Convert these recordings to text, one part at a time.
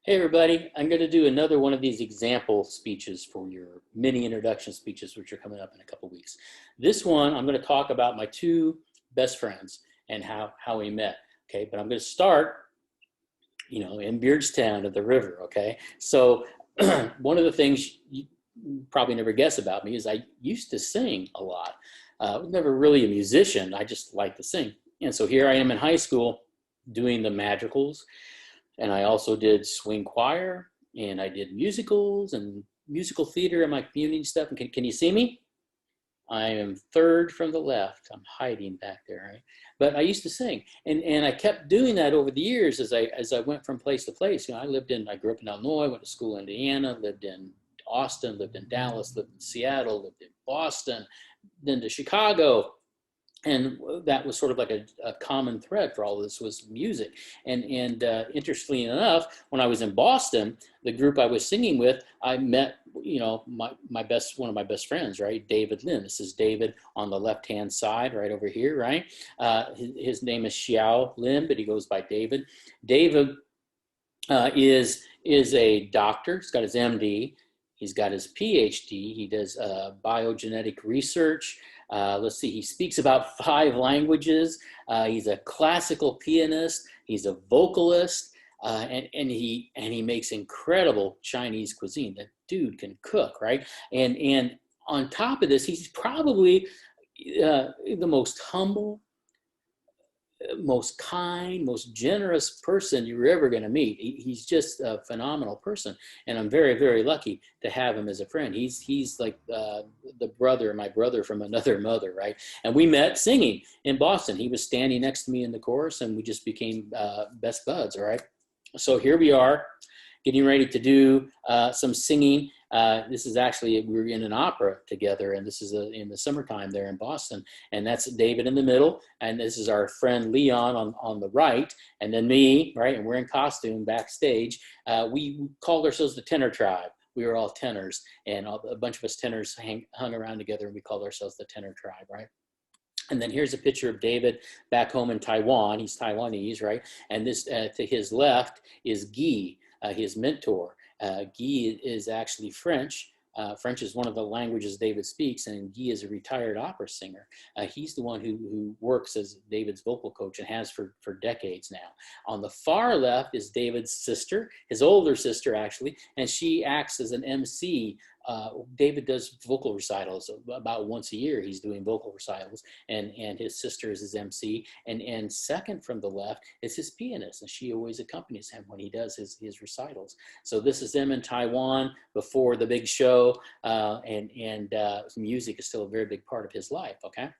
Hey everybody, I'm going to do another one of these example speeches for your mini introduction speeches, which are coming up in a couple weeks. This one, I'm going to talk about my two best friends and how we met. Okay, but I'm going to start, in Beardstown at the river. Okay, so one of the things you probably never guess about me is I used to sing a lot. I was never really a musician. I just liked to sing. And so here I am in high school doing the madrigals, and I also did swing choir, and I did musicals and musical theater in my community stuff. And can you see me? I am third from the left. I'm hiding back there, right? But I used to sing, and I kept doing that over the years as I went from place to place. I grew up in Illinois, went to school in Indiana, lived in Austin, lived in Dallas, lived in Seattle, lived in Boston, then to Chicago, and that was sort of like a common thread for all of this was music. And interestingly enough, when I was in Boston, the group I was singing with, I met one of my best friends, right, David Lin. This is David on the left hand side, right over here, right. His name is Xiao Lin, but he goes by David. David is a doctor. He's got his MD. He's got his PhD. He does biogenetic research. Let's see, he speaks about 5 languages. He's a classical pianist. He's a vocalist, and he makes incredible Chinese cuisine. That dude can cook, right? And on top of this, he's probably the most humble, most kind, most generous person you're ever going to meet. He's just a phenomenal person, and I'm very, very lucky to have him as a friend. He's like my brother from another mother, right? And we met singing in Boston. He was standing next to me in the chorus, and we just became best buds. All right, so here we are, getting ready to do some singing. This is actually, we were in an opera together, and this is in the summertime there in Boston. And that's David in the middle, and this is our friend Leon on the right, and then me, right? And we're in costume backstage. We called ourselves the Tenor Tribe. We were all tenors, and a bunch of us tenors hung around together, and we called ourselves the Tenor Tribe, right? And then here's a picture of David back home in Taiwan. He's Taiwanese, right? And this to his left is Guy, his mentor. Guy is actually French. French is one of the languages David speaks, and Guy is a retired opera singer. He's the one who works as David's vocal coach and has for decades now. On the far left is David's sister, his older sister actually, and she acts as an MC. David does vocal recitals about once a year. He's doing vocal recitals, and his sister is his MC. And second from the left is his pianist, and she always accompanies him when he does his recitals. So this is them in Taiwan before the big show, and music is still a very big part of his life. Okay.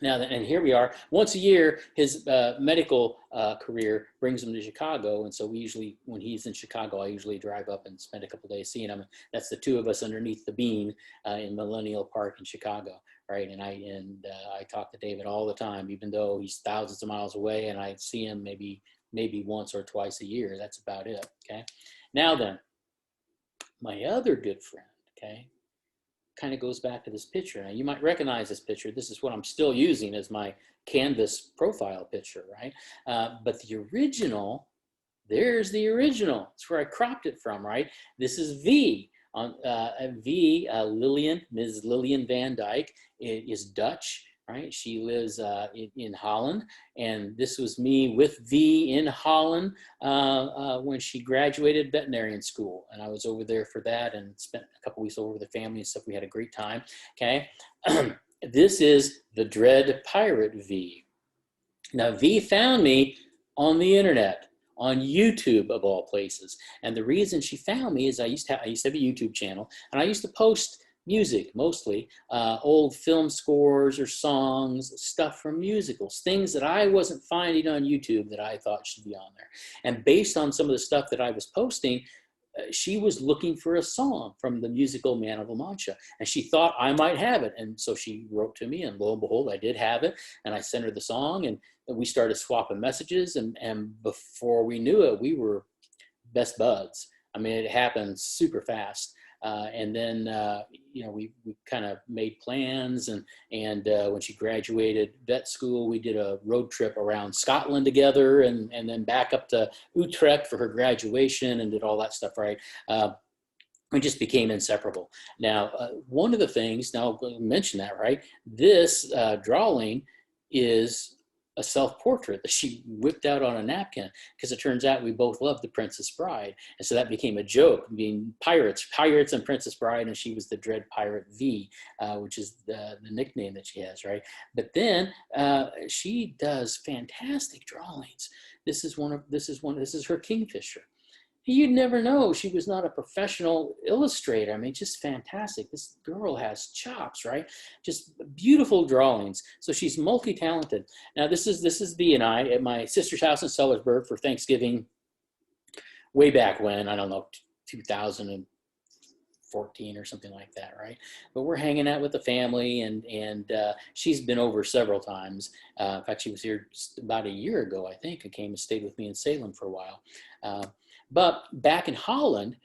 Now, and here we are. Once a year, his medical career brings him to Chicago, and so we usually, when he's in Chicago, I usually drive up and spend a couple of days seeing him. That's the two of us underneath the bean in Millennial Park in Chicago, right? And I talk to David all the time, even though he's thousands of miles away, and I see him maybe once or twice a year. That's about it. Okay. Now then, my other good friend. Okay. Kind of goes back to this picture. Now, you might recognize this picture. This is what I'm still using as my Canvas profile picture, right? But the original, there's the original. It's where I cropped it from, right? This is V. Lillian, Ms. Lillian Van Dyke is Dutch, right? She lives in Holland, and this was me with V in Holland when she graduated veterinarian school, and I was over there for that and spent a couple weeks over with the family and stuff. We had a great time. Okay. This is the Dread Pirate V. Now, V found me on the internet, on YouTube of all places, and the reason she found me is I used to have a YouTube channel, and I used to post music, mostly old film scores or songs, stuff from musicals, things that I wasn't finding on YouTube that I thought should be on there. And based on some of the stuff that I was posting, she was looking for a song from the musical Man of La Mancha, and she thought I might have it. And so she wrote to me, and lo and behold, I did have it. And I sent her the song, and we started swapping messages. And before we knew it, we were best buds. I mean, it happened super fast. And then, you know, we kind of made plans, and when she graduated vet school, we did a road trip around Scotland together, and then back up to Utrecht for her graduation, and did all that stuff, right? We just became inseparable. Now, one of the things, now I'll mention that, right? This drawing is a self-portrait that she whipped out on a napkin, because it turns out we both loved The Princess Bride. And so that became a joke, being pirates and Princess Bride, and she was the Dread Pirate V, which is the nickname that she has, right? But then she does fantastic drawings. This is her Kingfisher. You'd never know she was not a professional illustrator. I mean, just fantastic. This girl has chops, right? Just beautiful drawings. So she's multi-talented. Now, this is V and I at my sister's house in Sellersburg for Thanksgiving, way back when, I don't know, 2014 or something like that, right? But we're hanging out with the family, and she's been over several times. In fact, she was here just about a year ago, I think, and came and stayed with me in Salem for a while. But back in Holland,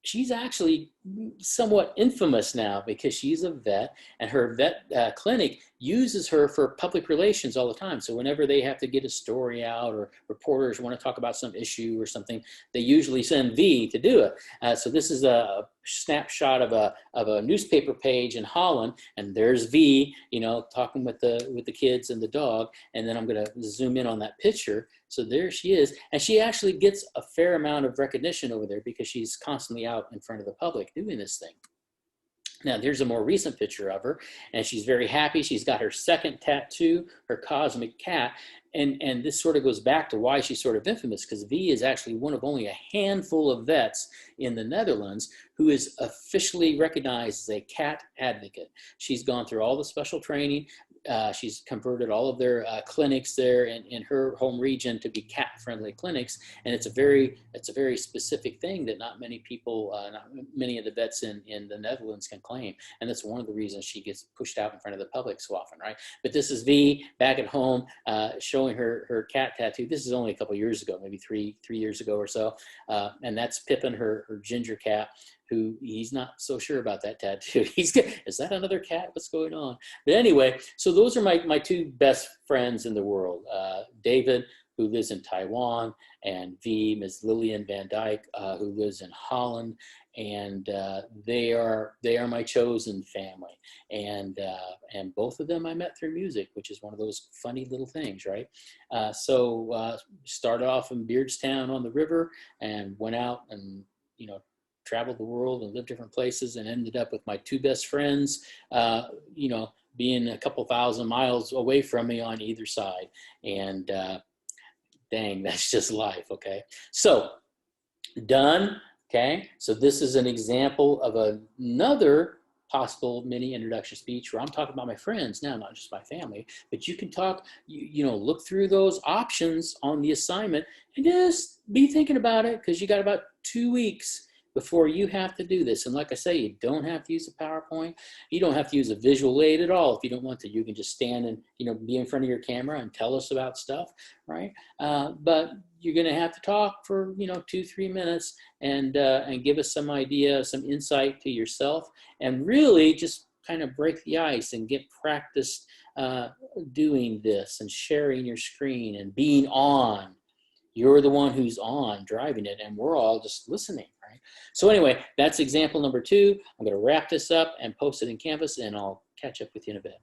she's actually somewhat infamous now, because she's a vet, and her vet clinic uses her for public relations all the time. So whenever they have to get a story out, or reporters want to talk about some issue or something, they usually send V to do it. So this is a snapshot of a newspaper page in Holland, and there's V, you know, talking with the kids and the dog. And then I'm going to zoom in on that picture. So there she is, and she actually gets a fair amount of recognition over there, because she's constantly out in front of the public doing this thing. Now, there's a more recent picture of her, and she's very happy. She's got her second tattoo, her cosmic cat. And this sort of goes back to why she's sort of infamous, because V is actually one of only a handful of vets in the Netherlands who is officially recognized as a cat advocate. She's gone through all the special training. She's converted all of their clinics there in her home region to be cat-friendly clinics, and it's a very specific thing that not many people, not many of the vets in the Netherlands can claim, and that's one of the reasons she gets pushed out in front of the public so often, right? But this is V back at home, showing her cat tattoo. This is only a couple years ago, maybe three years ago or so, and that's Pippin, her ginger cat, who he's not so sure about that tattoo. Is that another cat? What's going on? But anyway, so those are my two best friends in the world. David, who lives in Taiwan, and V, Ms. Lillian Van Dyke, who lives in Holland. And they are my chosen family. And both of them I met through music, which is one of those funny little things, right? So started off in Beardstown on the river, and went out and, you know, traveled the world and lived different places, and ended up with my two best friends, you know, being a couple thousand miles away from me on either side. And dang, that's just life, okay? So, done, okay? So this is an example of another possible mini introduction speech where I'm talking about my friends now, not just my family, but you can talk, you know, look through those options on the assignment and just be thinking about it, because you got about 2 weeks before you have to do this. And like I say, you don't have to use a PowerPoint. You don't have to use a visual aid at all if you don't want to. You can just stand and, you know, be in front of your camera and tell us about stuff, right? But you're going to have to talk for, you know, 2-3 minutes and give us some idea, some insight to yourself, and really just kind of break the ice and get practiced doing this and sharing your screen and being on. You're the one who's on driving it, and we're all just listening, right? So anyway, that's example number 2. I'm going to wrap this up and post it in Canvas, and I'll catch up with you in a bit.